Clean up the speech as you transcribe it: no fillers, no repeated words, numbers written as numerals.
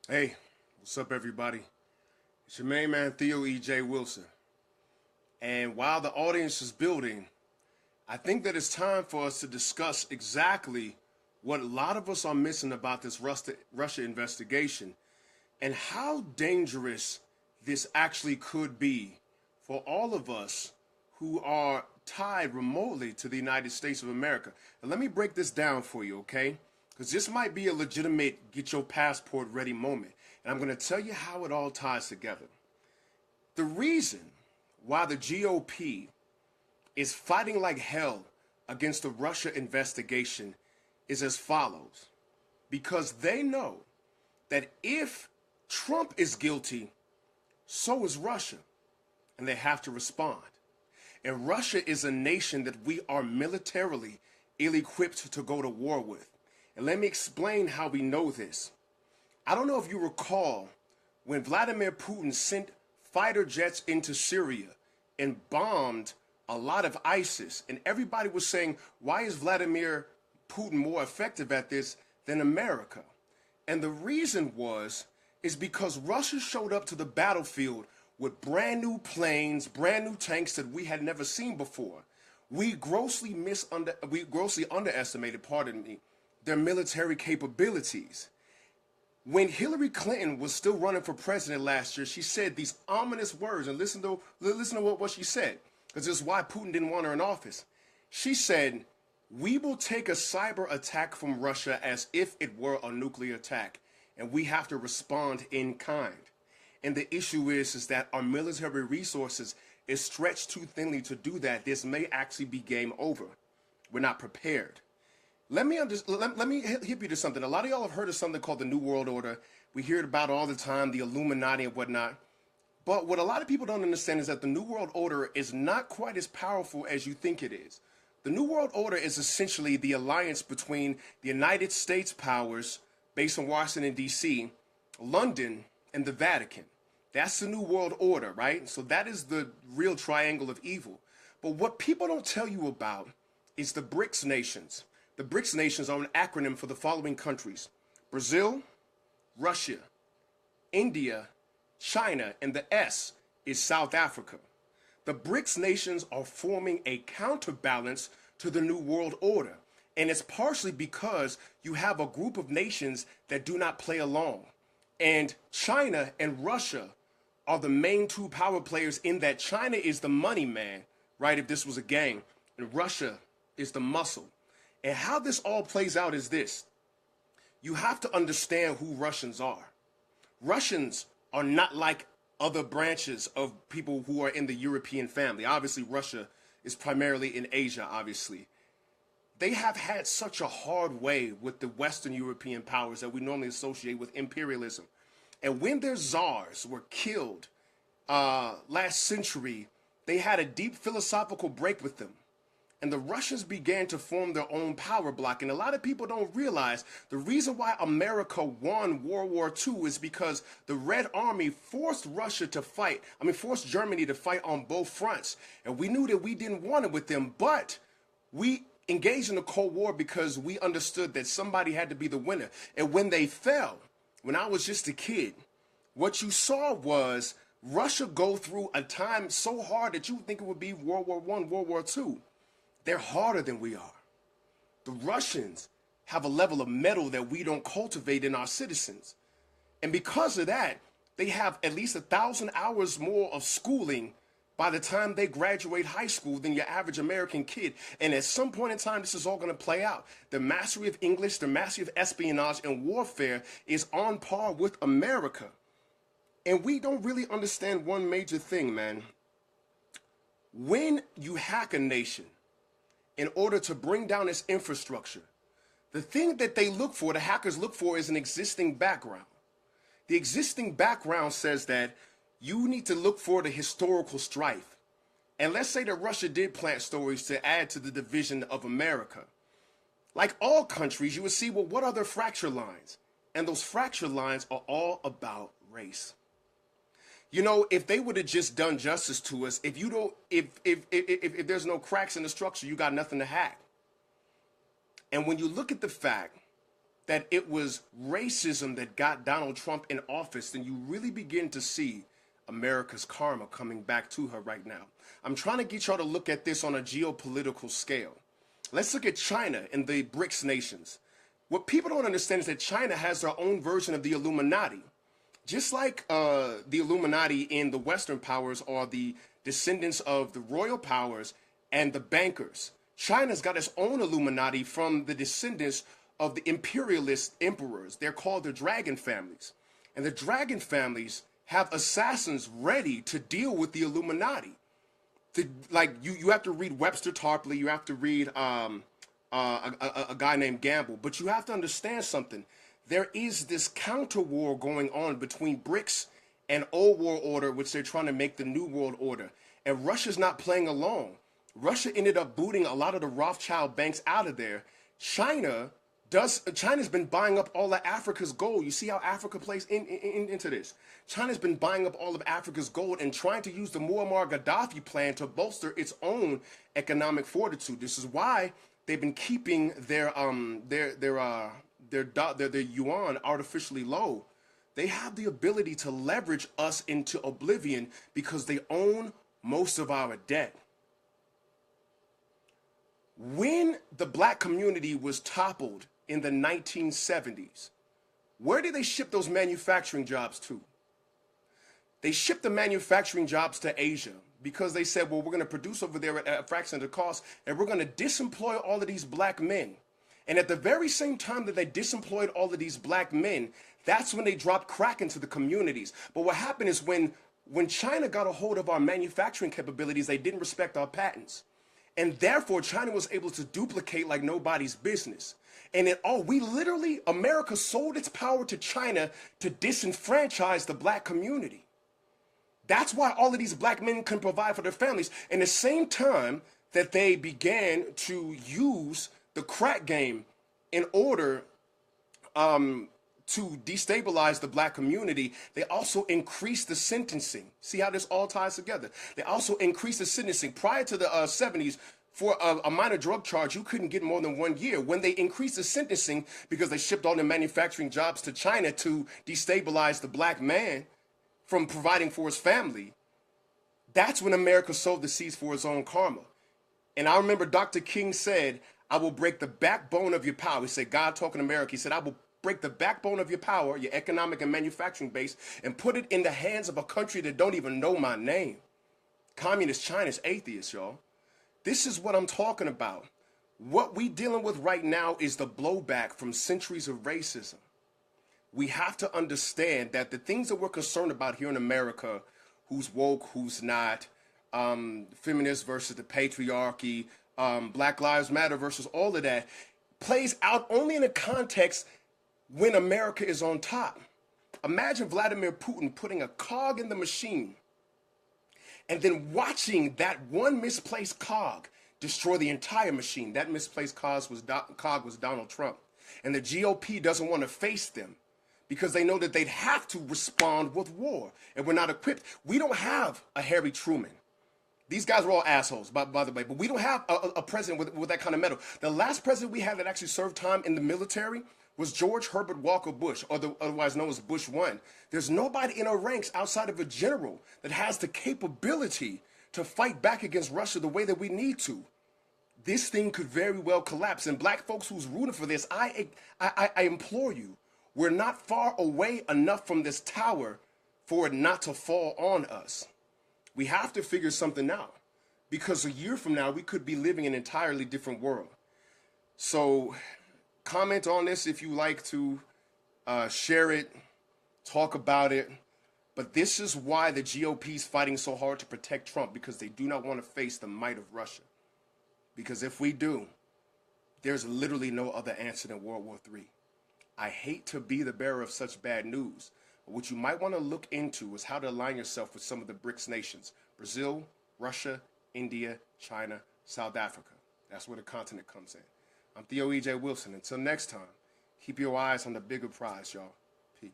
Hey, what's up, everybody? It's your main man, Theo E.J. Wilson. And while the audience is building, I think that it's time for us to discuss exactly what a lot of us are missing about this Russia investigation and how dangerous this actually could be for all of us who are tied remotely to the United States of America. And let me break this down for you, okay? Because this might be a legitimate get your passport ready moment. And I'm going to tell you how it all ties together. The reason why the GOP is fighting like hell against the Russia investigation is as follows. Because they know that if Trump is guilty, so is Russia, and they have to respond. And Russia is a nation that we are militarily ill-equipped to go to war with. And let me explain how we know this. I don't know if you recall when Vladimir Putin sent fighter jets into Syria and bombed a lot of ISIS, and everybody was saying, why is Vladimir Putin more effective at this than America? And the reason is because Russia showed up to the battlefield with brand new planes, brand new tanks that we had never seen before. We grossly underestimated, pardon me, their military capabilities. When Hillary Clinton was still running for president last year, she said these ominous words, and listen to what she said, because this is why Putin didn't want her in office. She said, "We will take a cyber attack from Russia as if it were a nuclear attack, and we have to respond in kind." And the issue is that our military resources is stretched too thinly to do that. This may actually be game over. We're not prepared. Let me hip you to something. A lot of y'all have heard of something called the New World Order. We hear it about all the time, the Illuminati and whatnot. But what a lot of people don't understand is that the New World Order is not quite as powerful as you think it is. The New World Order is essentially the alliance between the United States powers, based in Washington, D.C., London, and the Vatican. That's the New World Order, right? So that is the real triangle of evil. But what people don't tell you about is the BRICS nations. The BRICS nations are an acronym for the following countries: Brazil, Russia, India, China, and the S is South Africa. The BRICS nations are forming a counterbalance to the New World Order. And it's partially because you have a group of nations that do not play along. And China and Russia are the main two power players in that. China is the money man, right, if this was a game, and Russia is the muscle. And how this all plays out is this. You have to understand who Russians are. Russians are not like other branches of people who are in the European family. Obviously, Russia is primarily in Asia, obviously. They have had such a hard way with the Western European powers that we normally associate with imperialism. And when their czars were killed last century, they had a deep philosophical break with them. And the Russians began to form their own power block. And a lot of people don't realize the reason why America won World War II is because the Red Army forced forced Germany to fight on both fronts. And we knew that we didn't want it with them, but we engaged in the Cold War because we understood that somebody had to be the winner. And when they fell, when I was just a kid, what you saw was Russia go through a time so hard that you would think it would be World War I, World War II. They're harder than we are. The Russians have a level of metal that we don't cultivate in our citizens. And because of that, they have at least 1,000 hours more of schooling by the time they graduate high school than your average American kid. And at some point in time, this is all going to play out. The mastery of English, the mastery of espionage and warfare is on par with America. And we don't really understand one major thing, man. When you hack a nation in order to bring down its infrastructure, the thing that the hackers look for is an existing background. The existing background says that you need to look for the historical strife. And let's say that Russia did plant stories to add to the division of America. Like all countries, you would see, well, what are their fracture lines? And those fracture lines are all about race. You know, if they would have just done justice to us, if there's no cracks in the structure, you got nothing to hack. And when you look at the fact that it was racism that got Donald Trump in office, then you really begin to see America's karma coming back to her right now. I'm trying to get y'all to look at this on a geopolitical scale. Let's look at China and the BRICS nations. What people don't understand is that China has their own version of the Illuminati. Just like the Illuminati in the Western powers are the descendants of the royal powers and the bankers, China's got its own Illuminati from the descendants of the imperialist emperors. They're called the dragon families. And the dragon families have assassins ready to deal with the Illuminati. You have to read Webster Tarpley, you have to read a guy named Gamble, but you have to understand something. There is this counter war going on between BRICS and old world order, which they're trying to make the new world order. And Russia's not playing along. Russia ended up booting a lot of the Rothschild banks out of there. China's been buying up all of Africa's gold. You see how Africa plays into this. China's been buying up all of Africa's gold and trying to use the Muammar Gaddafi plan to bolster its own economic fortitude. This is why they've been keeping their yuan artificially low. They have the ability to leverage us into oblivion because they own most of our debt. When the black community was toppled in the 1970s, where did they ship those manufacturing jobs to? They shipped the manufacturing jobs to Asia because they said, well, we're going to produce over there at a fraction of the cost, and we're going to disemploy all of these black men. And at the very same time that they disemployed all of these black men, that's when they dropped crack into the communities. But what happened is when China got a hold of our manufacturing capabilities, they didn't respect our patents. And therefore, China was able to duplicate like nobody's business. And America sold its power to China to disenfranchise the black community. That's why all of these black men can provide for their families. And the same time that they began to use the crack game in order to destabilize the black community, they also increased the sentencing. See how this all ties together? They also increased the sentencing. Prior to the 70s, for a minor drug charge, you couldn't get more than 1 year. When they increased the sentencing because they shipped all the manufacturing jobs to China to destabilize the black man from providing for his family, that's when America sowed the seeds for its own karma. And I remember Dr. King said, I will break the backbone of your power. He said, God talking to America, he said, I will break the backbone of your power, your economic and manufacturing base, and put it in the hands of a country that don't even know my name. Communist China's atheist, y'all. This is what I'm talking about. What we dealing with right now is the blowback from centuries of racism. We have to understand that the things that we're concerned about here in America, who's woke, who's not, feminist versus the patriarchy, Black Lives Matter versus all of that, plays out only in a context when America is on top. Imagine Vladimir Putin putting a cog in the machine and then watching that one misplaced cog destroy the entire machine. That misplaced cog was Donald Trump. And the GOP doesn't want to face them because they know that they'd have to respond with war, and we're not equipped. We don't have a Harry Truman. These guys were all assholes, by the way, but we don't have a president with that kind of mettle. The last president we had that actually served time in the military was George Herbert Walker Bush, otherwise known as Bush 1. There's nobody in our ranks outside of a general that has the capability to fight back against Russia the way that we need to. This thing could very well collapse. And black folks who's rooting for this, I implore you, we're not far away enough from this tower for it not to fall on us. We have to figure something out, because a year from now, we could be living in an entirely different world. So comment on this if you like to, share it, talk about it. But this is why the GOP is fighting so hard to protect Trump, because they do not want to face the might of Russia. Because if we do, there's literally no other answer than World War III. I hate to be the bearer of such bad news. What you might want to look into is how to align yourself with some of the BRICS nations: Brazil, Russia, India, China, South Africa. That's where the continent comes in. I'm Theo E.J. Wilson. Until next time, keep your eyes on the bigger prize, y'all. Peace.